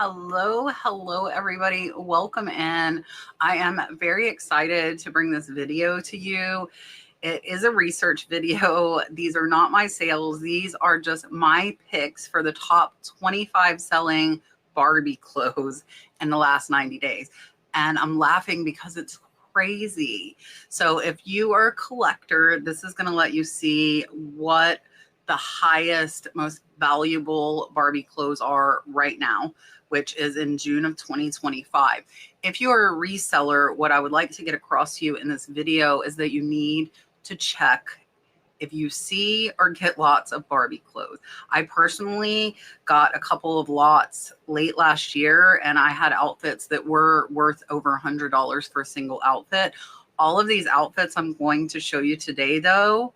Hello, everybody. Welcome in. I am very excited to bring this video to you. It is a research video. These are not my sales. These are just my picks for the top 25 selling Barbie clothes in the last 90 days. And I'm laughing because it's crazy. So if you are a collector, this is going to let you see what the highest, most valuable Barbie clothes are right now, which is in June of 2025. If you are a reseller, what I would like to get across to you in this video is that you need to check if you see or get lots of Barbie clothes. I personally got a couple of lots late last year, and I had outfits that were worth over $100 for a single outfit. All of these outfits I'm going to show you today, though,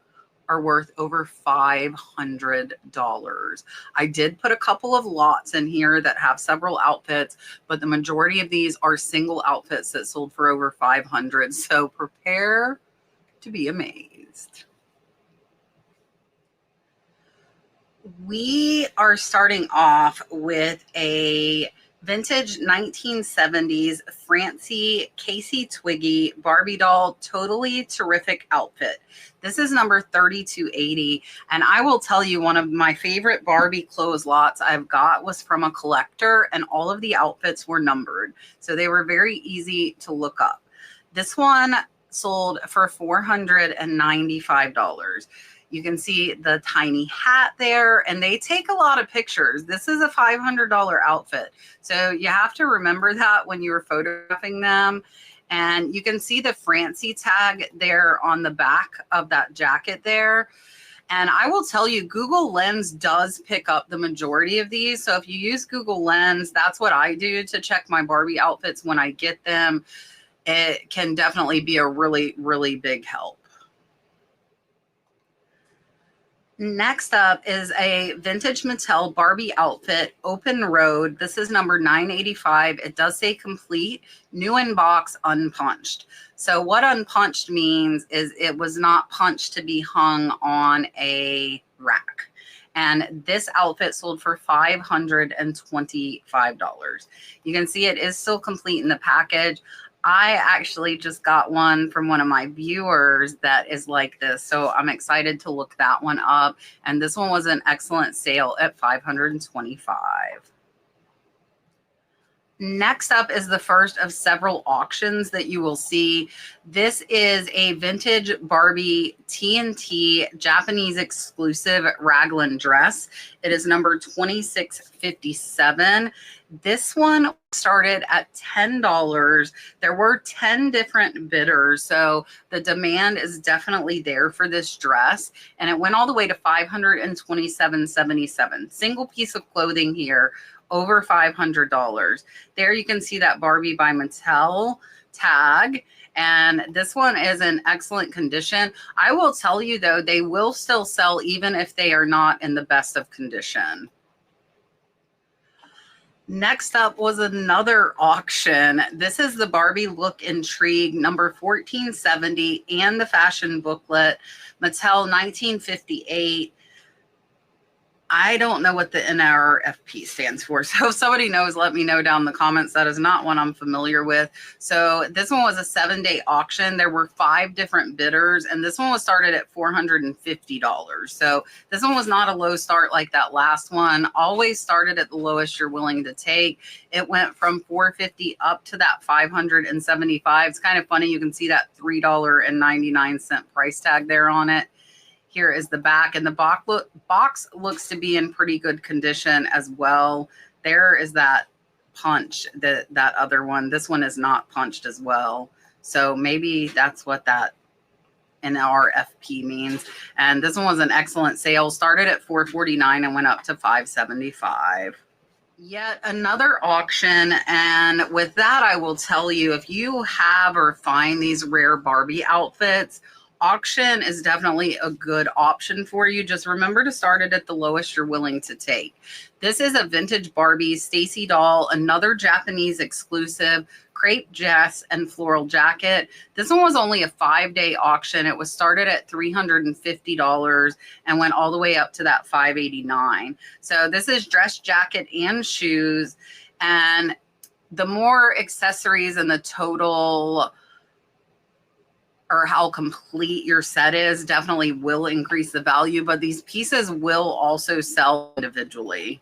are worth over $500. I did put a couple of lots in here that have several outfits, but the majority of these are single outfits that sold for over $500. So prepare to be amazed. We are starting off with a vintage 1970s Francie Casey Twiggy Barbie doll, totally terrific outfit. This is number 3280, and I will tell you, one of my favorite Barbie clothes lots I've got was from a collector, and all of the outfits were numbered, so they were very easy to look up. This one sold for $495. You can see the tiny hat there, and they take a lot of pictures. This is a $500 outfit. So you have to remember that when you're photographing them. And you can see the Francie tag there on the back of that jacket there. And I will tell you, Google Lens does pick up the majority of these. So if you use Google Lens, that's what I do to check my Barbie outfits when I get them. It can definitely be a really, really big help. Next up is a vintage Mattel Barbie outfit, Open Road. This is number 985. It does say complete, new in box, unpunched. So what unpunched means is it was not punched to be hung on a rack. And this outfit sold for $525. You can see it is still complete in the package. I actually just got one from one of my viewers that is like this, so I'm excited to look that one up. And this one was an excellent sale at $525. Next up is the first of several auctions that you will see. This is a vintage Barbie TNT Japanese exclusive raglan dress. It is number 2657. This one started at $10. There were 10 different bidders, so the demand is definitely there for this dress, and it went all the way to $527.77. Single piece of clothing here, over $500. There you can see that Barbie by Mattel tag, and this one is in excellent condition. I will tell you, though, they will still sell even if they are not in the best of condition. Next up was another auction. This is the Barbie Look Intrigue, number 1470, and the fashion booklet, Mattel 1958. I don't know what the NRFP stands for. So if somebody knows, let me know down in the comments. That is not one I'm familiar with. So this one was a 7-day auction. There were 5 different bidders, and this one was started at $450. So this one was not a low start like that last one. Always started at the lowest you're willing to take. It went from $450 up to that $575. It's kind of funny. You can see that $3.99 price tag there on it. Here is the back, and the box looks to be in pretty good condition as well. There is that punch, that other one. This one is not punched as well. So maybe that's what that NRFP means. And this one was an excellent sale. Started at $449 and went up to $575. Yet another auction, and with that, I will tell you, if you have or find these rare Barbie outfits, auction is definitely a good option for you. Just remember to start it at the lowest you're willing to take. This is a vintage Barbie Stacy doll, another Japanese exclusive, crepe dress and floral jacket. This one was only a 5-day auction. It was started at $350 and went all the way up to that $589. So this is dress, jacket, and shoes. And the more accessories and the total or how complete your set is definitely will increase the value, but these pieces will also sell individually.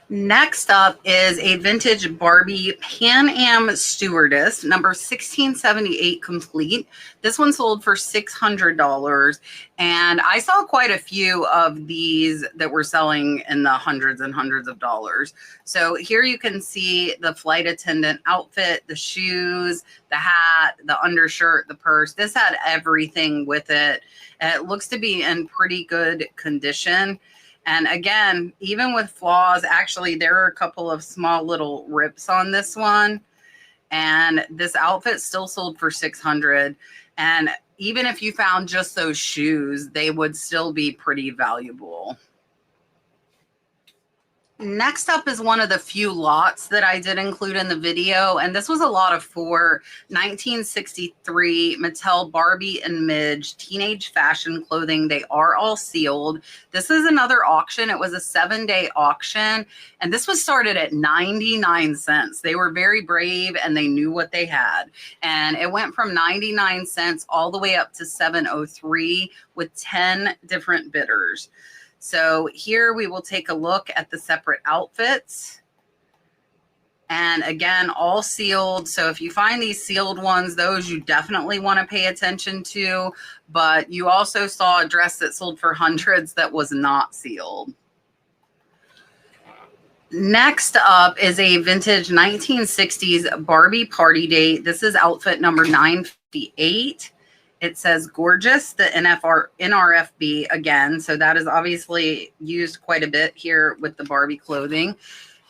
Next up is a vintage Barbie Pan Am Stewardess, number 1678 complete. This one sold for $600. And I saw quite a few of these that were selling in the hundreds and hundreds of dollars. So here you can see the flight attendant outfit, the shoes, the hat, the undershirt, the purse. This had everything with it. And it looks to be in pretty good condition. And again, even with flaws, actually, there are a couple of small little rips on this one. And this outfit still sold for $600. And even if you found just those shoes, they would still be pretty valuable. Next up is one of the few lots that I did include in the video, and this was a lot of 1963 Mattel Barbie and Midge teenage fashion clothing. They are all sealed. This is another auction. It was a 7-day auction, and this was started at 99 cents. They were very brave, and they knew what they had. And it went from 99 cents all the way up to 703 with 10 different bidders. So here we will take a look at the separate outfits. And again, all sealed. So if you find these sealed ones, those you definitely want to pay attention to. But you also saw a dress that sold for hundreds that was not sealed. Next up is a vintage 1960s Barbie party date. This is outfit number 958. It says gorgeous, the NRFB again. So that is obviously used quite a bit here with the Barbie clothing.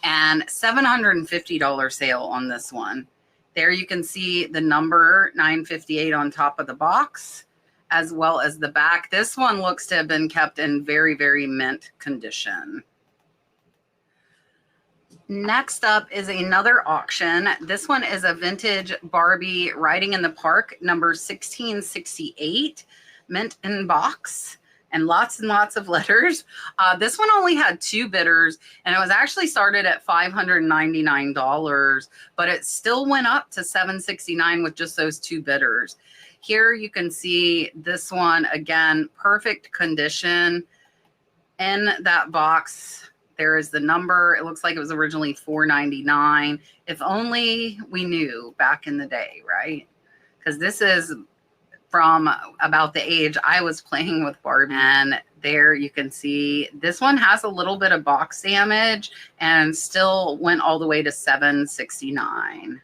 And $750 sale on this one. There you can see the number 958 on top of the box, as well as the back. This one looks to have been kept in very, very mint condition. Next up is another auction. This one is a vintage Barbie Riding in the Park, number 1668, mint in box, and lots of letters. This one only had 2 bidders, and it was actually started at $599, but it still went up to $769 with just those 2 bidders. Here you can see this one, again, perfect condition. In that box, there is the number. It looks like it was originally $499. If only we knew back in the day, right? Because this is from about the age I was playing with Barbie. And there you can see this one has a little bit of box damage and still went all the way to $769.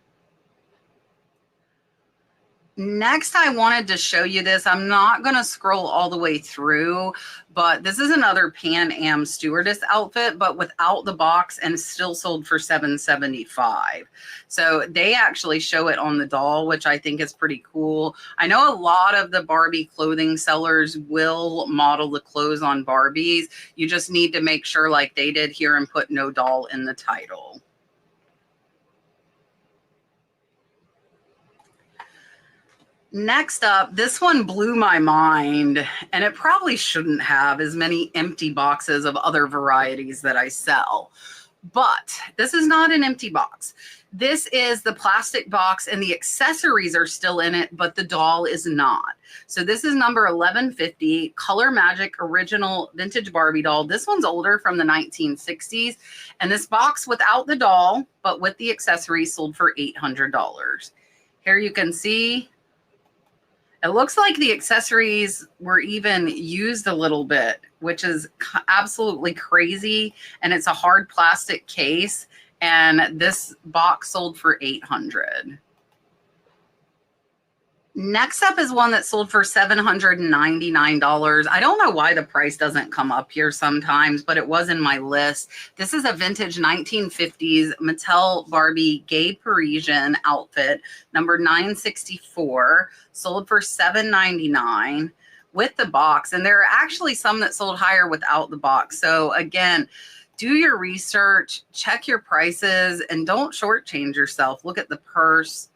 Next, I wanted to show you this. I'm not going to scroll all the way through, but this is another Pan Am Stewardess outfit, but without the box and still sold for $775. So they actually show it on the doll, which I think is pretty cool. I know a lot of the Barbie clothing sellers will model the clothes on Barbies. You just need to make sure, like they did here, and put no doll in the title. Next up, this one blew my mind, and it probably shouldn't have as many empty boxes of other varieties that I sell. But this is not an empty box. This is the plastic box, and the accessories are still in it, but the doll is not. So this is number 1150, Color Magic Original Vintage Barbie Doll. This one's older, from the 1960s. And this box without the doll, but with the accessories, sold for $800. Here you can see, it looks like the accessories were even used a little bit, which is absolutely crazy. And it's a hard plastic case. And this box sold for $800. Next up is one that sold for $799. I don't know why the price doesn't come up here sometimes, but it was in my list. This is a vintage 1950s Mattel Barbie Gay Parisienne outfit, number 964, sold for $799 with the box. And there are actually some that sold higher without the box. So again, do your research, check your prices, and don't shortchange yourself. Look at the purse,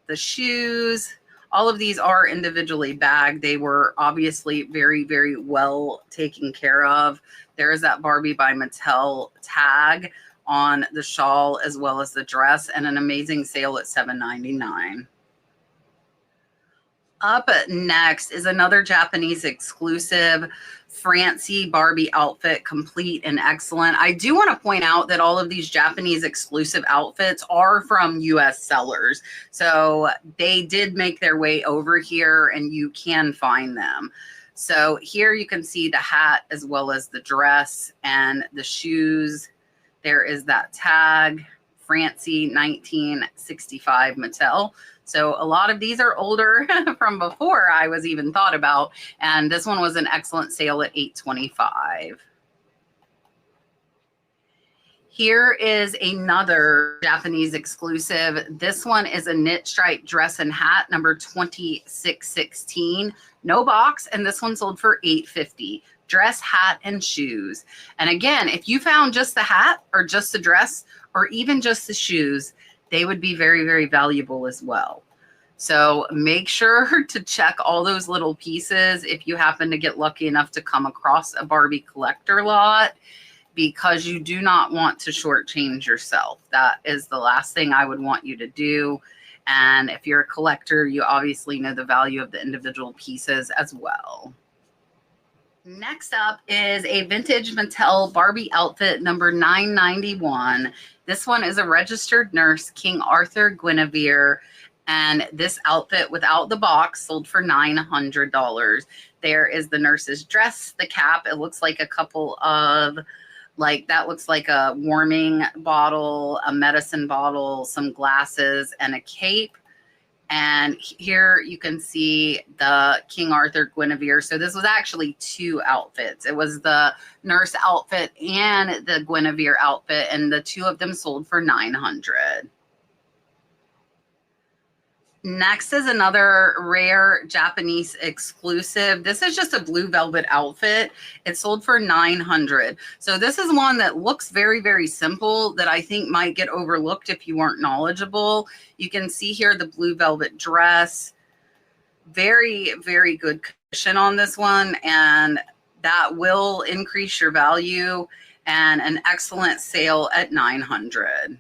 the shoes. All of these are individually bagged. They were obviously very, very well taken care of. There is that Barbie by Mattel tag on the shawl as well as the dress, and an amazing sale at $7.99. Up next is another Japanese exclusive Francie Barbie outfit, complete and excellent. I do want to point out that all of these Japanese exclusive outfits are from US sellers. So they did make their way over here and you can find them. So here you can see the hat as well as the dress and the shoes. There is that tag, Francie 1965 Mattel. So a lot of these are older from before I was even thought about. And this one was an excellent sale at $8.25. Here is another Japanese exclusive. This one is a knit stripe dress and hat, number 2616. No box, and this one sold for $8.50. Dress, hat, and shoes. And again, if you found just the hat or just the dress or even just the shoes, they would be very, very valuable as well. So make sure to check all those little pieces if you happen to get lucky enough to come across a Barbie collector lot, because you do not want to shortchange yourself. That is the last thing I would want you to do. And if you're a collector, you obviously know the value of the individual pieces as well. Next up is a vintage Mattel Barbie outfit, number 991. This one is a registered nurse, King Arthur Gwynavir, and this outfit without the box sold for $900. There is the nurse's dress, the cap. It looks like a couple of, that looks like a warming bottle, a medicine bottle, some glasses, and a cape. And here you can see the King Arthur Gwynavir. So this was actually two outfits. It was the nurse outfit and the Gwynavir outfit, and the two of them sold for $900. Next is another rare Japanese exclusive. This is just a blue velvet outfit. It sold for $900. So this is one that looks very, very simple that I think might get overlooked if you weren't knowledgeable. You can see here the blue velvet dress. Very, very good cushion on this one, and that will increase your value, and an excellent sale at $900.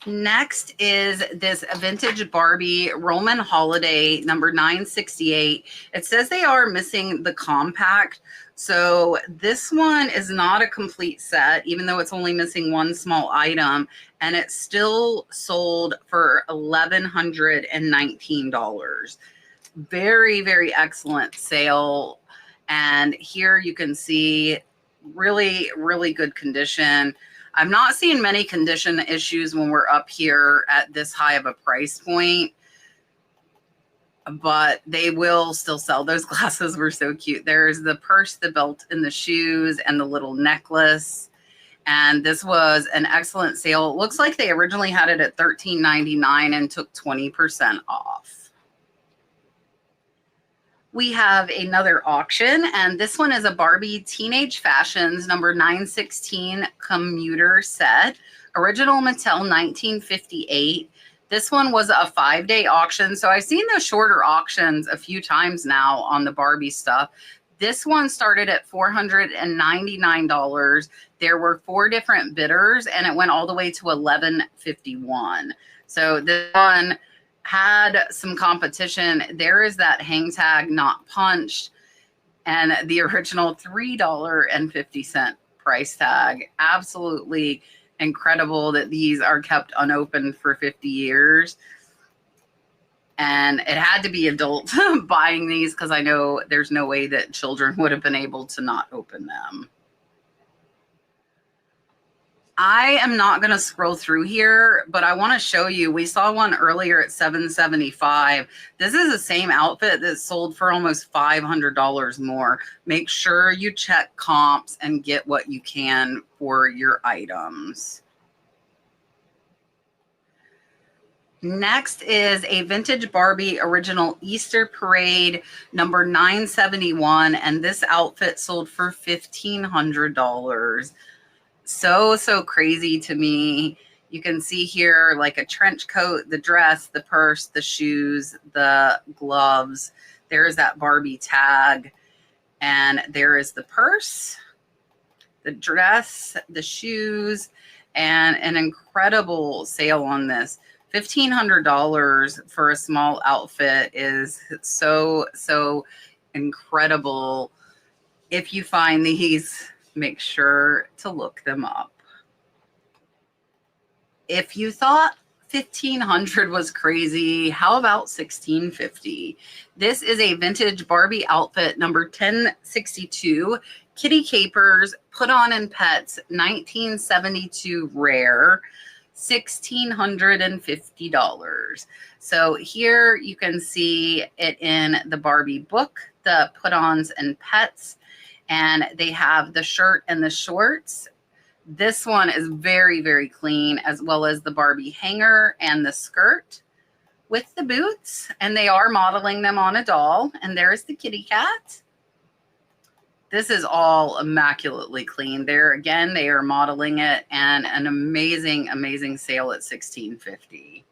Next is this vintage Barbie Roman Holiday, number 968. It says they are missing the compact. So this one is not a complete set, even though it's only missing one small item, and it's still sold for $1,119. Very, very excellent sale. And here you can see really, really good condition. I'm not seeing many condition issues when we're up here at this high of a price point, but they will still sell. Those glasses were so cute. There's the purse, the belt, and the shoes, and the little necklace. And this was an excellent sale. It looks like they originally had it at $13.99 and took 20% off. We have another auction, and this one is a Barbie Teenage Fashions number 916 Commuter set, original Mattel 1958. This one was a 5-day auction, so I've seen the shorter auctions a few times now on the Barbie stuff. This one started at $499. There were 4 different bidders, and it went all the way to $11.51. So this one had some competition. There is that hang tag not punched, and the original $3.50 price tag. Absolutely incredible that these are kept unopened for 50 years. And it had to be adult buying these, because I know there's no way that children would have been able to not open them. I am not going to scroll through here, but I want to show you. We saw one earlier at $775. This is the same outfit that sold for almost $500 more. Make sure you check comps and get what you can for your items. Next is a vintage Barbie original Easter Parade number 971, and this outfit sold for $1,500. So crazy to me. You can see here like a trench coat, the dress, the purse, the shoes, the gloves. There's that Barbie tag. And there is the purse, the dress, the shoes, and an incredible sale on this. $1,500 for a small outfit is so incredible. If you find these, make sure to look them up. If you thought 1,500 was crazy, how about 1,650? This is a vintage Barbie outfit number 1062, kitty capers, put on in pets, 1972 rare, $1,650. So here you can see it in the Barbie book, the put-ons and pets, and they have the shirt and the shorts. This one is very clean, as well as the Barbie hanger and the skirt with the boots. And they are modeling them on a doll. And there's the kitty cat. This is all immaculately clean. There again, they are modeling it, and an amazing sale at $1,650.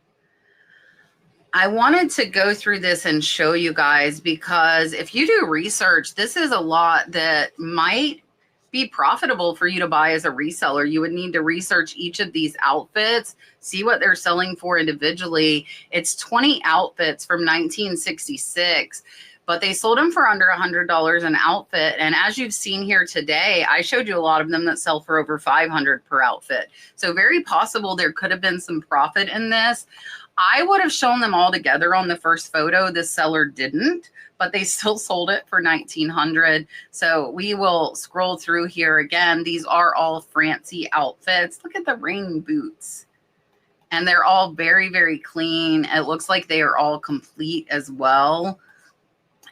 I wanted to go through this and show you guys, because if you do research, this is a lot that might be profitable for you to buy as a reseller. You would need to research each of these outfits, see what they're selling for individually. It's 20 outfits from 1966, but they sold them for under $100 an outfit. And as you've seen here today, I showed you a lot of them that sell for over $500 per outfit. So very possible there could have been some profit in this. I would have shown them all together on the first photo. The seller didn't, but they still sold it for $1,900. So we will scroll through here again. These are all Francie outfits. Look at the rain boots. And they're all very clean. It looks like they are all complete as well.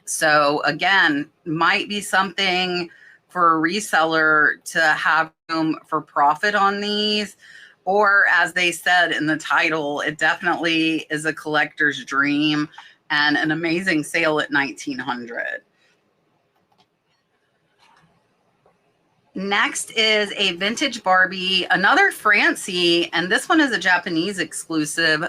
So again, might be something for a reseller to have room for profit on these. Or as they said in the title, it definitely is a collector's dream and an amazing sale at $1,900. Next is a vintage Barbie, another Francie, and this one is a Japanese exclusive.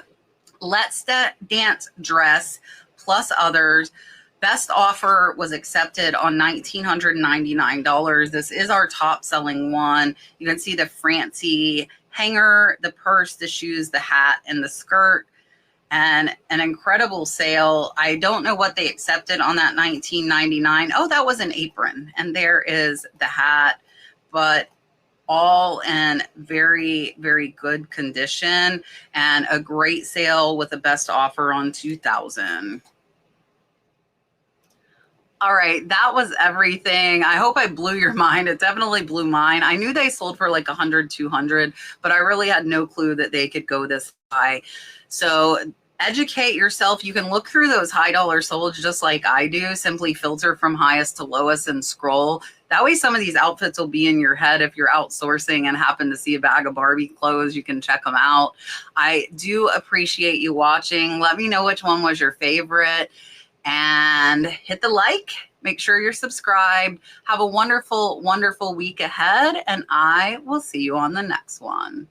Let's Dance dress plus others. Best offer was accepted on $1,999. This is our top selling one. You can see the Francie hanger, the purse, the shoes, the hat, and the skirt, and an incredible sale. I don't know what they accepted on that $19.99. Oh, that was an apron, and there is the hat, but all in very good condition, and a great sale with the best offer on $2,000. All right, that was everything. I hope I blew your mind. It definitely blew mine. I knew they sold for like 100, 200, but I really had no clue that they could go this high. So educate yourself. You can look through those high dollar solds just like I do. Simply filter from highest to lowest and scroll. That way some of these outfits will be in your head. If you're outsourcing and happen to see a bag of Barbie clothes, you can check them out. I do appreciate you watching. Let me know which one was your favorite. And hit the like, make sure you're subscribed. Have a wonderful week ahead, and I will see you on the next one.